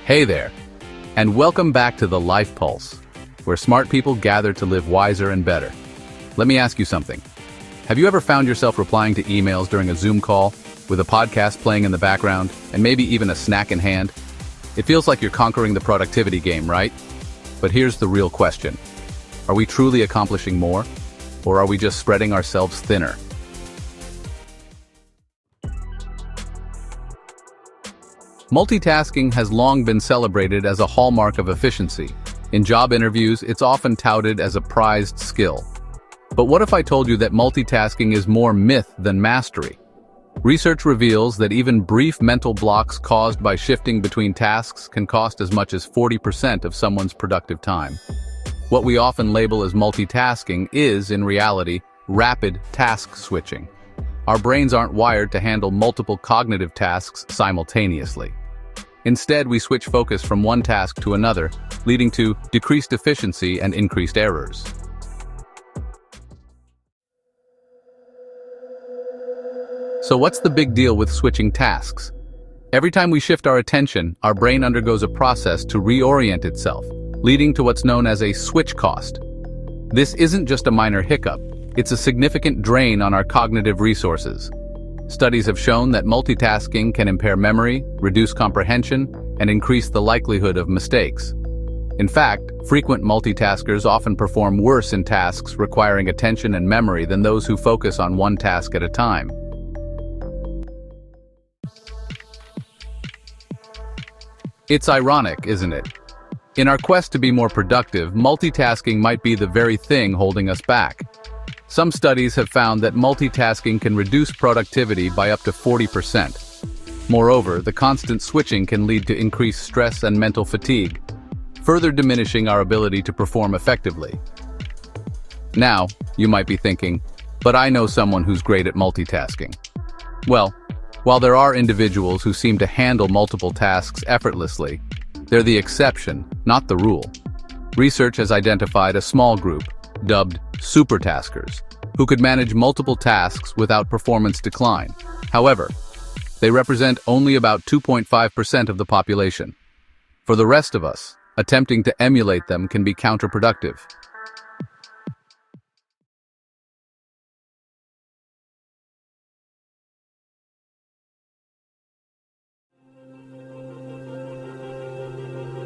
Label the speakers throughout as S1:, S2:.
S1: Hey there, and welcome back to the Life Pulse, where smart people gather to live wiser and better. Let me ask you something. Have you ever found yourself replying to emails during a Zoom call, with a podcast playing in the background, and maybe even a snack in hand? It feels like you're conquering the productivity game, right? But here's the real question. Are we truly accomplishing more, or are we just spreading ourselves thinner? Multitasking has long been celebrated as a hallmark of efficiency. In job interviews, it's often touted as a prized skill. But what if I told you that multitasking is more myth than mastery? Research reveals that even brief mental blocks caused by shifting between tasks can cost as much as 40% of someone's productive time. What we often label as multitasking is, in reality, rapid task switching. Our brains aren't wired to handle multiple cognitive tasks simultaneously. Instead, we switch focus from one task to another, leading to decreased efficiency and increased errors. So what's the big deal with switching tasks? Every time we shift our attention, our brain undergoes a process to reorient itself, leading to what's known as a switch cost. This isn't just a minor hiccup. It's a significant drain on our cognitive resources. Studies have shown that multitasking can impair memory, reduce comprehension, and increase the likelihood of mistakes. In fact, frequent multitaskers often perform worse in tasks requiring attention and memory than those who focus on one task at a time. It's ironic, isn't it? In our quest to be more productive, multitasking might be the very thing holding us back. Some studies have found that multitasking can reduce productivity by up to 40%. Moreover, the constant switching can lead to increased stress and mental fatigue, further diminishing our ability to perform effectively. Now, you might be thinking, but I know someone who's great at multitasking. Well, while there are individuals who seem to handle multiple tasks effortlessly, they're the exception, not the rule. Research has identified a small group, dubbed supertaskers, who could manage multiple tasks without performance decline. However, they represent only about 2.5% of the population. For the rest of us, attempting to emulate them can be counterproductive.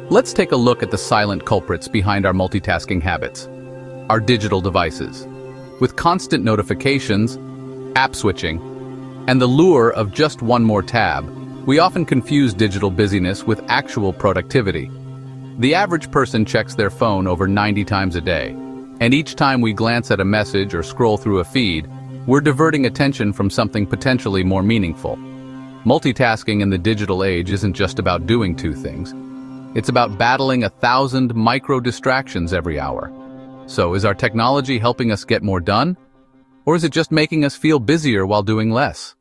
S1: Let's take a look at the silent culprits behind our multitasking habits. Our digital devices. With constant notifications, app switching, and the lure of just one more tab, we often confuse digital busyness with actual productivity. The average person checks their phone over 90 times a day, and each time we glance at a message or scroll through a feed, we're diverting attention from something potentially more meaningful. Multitasking in the digital age isn't just about doing two things. It's about battling 1,000 micro-distractions every hour. So, is our technology helping us get more done? Or is it just making us feel busier while doing less?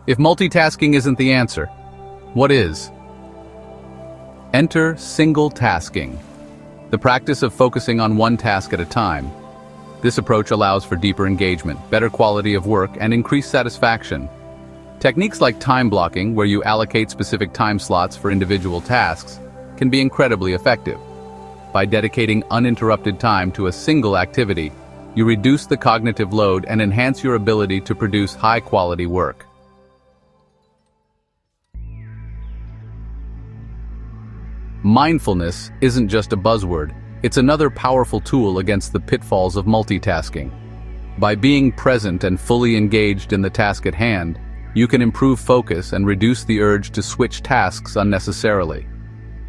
S1: If multitasking isn't the answer, what is? Enter single tasking, the practice of focusing on one task at a time. This approach allows for deeper engagement, better quality of work, and increased satisfaction. Techniques like time blocking, where you allocate specific time slots for individual tasks, can be incredibly effective. By dedicating uninterrupted time to a single activity, you reduce the cognitive load and enhance your ability to produce high-quality work. Mindfulness isn't just a buzzword, it's another powerful tool against the pitfalls of multitasking. By being present and fully engaged in the task at hand, you can improve focus and reduce the urge to switch tasks unnecessarily.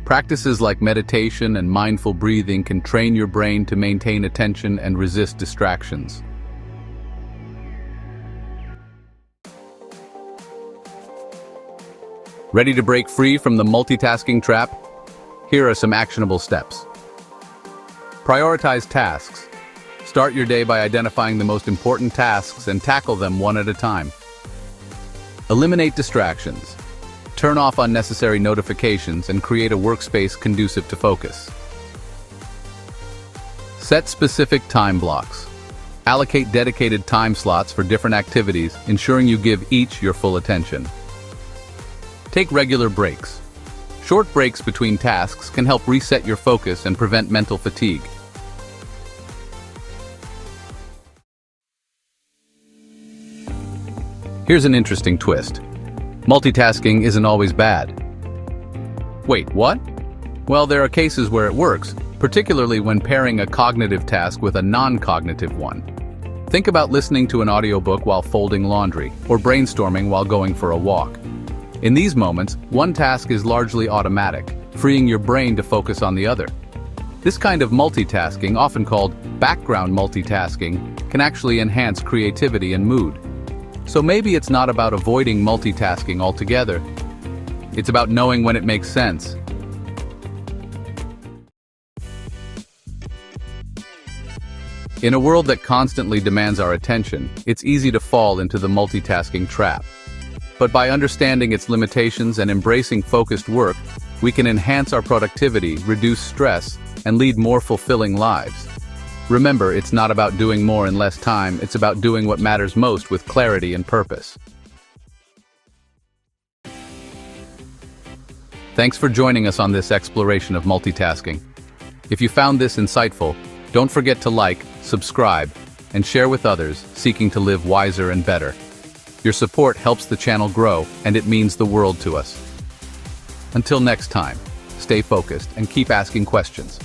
S1: Practices like meditation and mindful breathing can train your brain to maintain attention and resist distractions. Ready to break free from the multitasking trap? Here are some actionable steps. Prioritize tasks. Start your day by identifying the most important tasks and tackle them one at a time. Eliminate distractions. Turn off unnecessary notifications and create a workspace conducive to focus. Set specific time blocks. Allocate dedicated time slots for different activities, ensuring you give each your full attention. Take regular breaks. Short breaks between tasks can help reset your focus and prevent mental fatigue. Here's an interesting twist. Multitasking isn't always bad. Wait, what? Well, there are cases where it works, particularly when pairing a cognitive task with a non-cognitive one. Think about listening to an audiobook while folding laundry, or brainstorming while going for a walk. In these moments, one task is largely automatic, freeing your brain to focus on the other. This kind of multitasking, often called background multitasking, can actually enhance creativity and mood. So maybe it's not about avoiding multitasking altogether. It's about knowing when it makes sense. In a world that constantly demands our attention, it's easy to fall into the multitasking trap. But by understanding its limitations and embracing focused work, we can enhance our productivity, reduce stress, and lead more fulfilling lives. Remember, it's not about doing more in less time, it's about doing what matters most with clarity and purpose. Thanks for joining us on this exploration of multitasking. If you found this insightful, don't forget to like, subscribe, and share with others seeking to live wiser and better. Your support helps the channel grow, and it means the world to us. Until next time, stay focused and keep asking questions.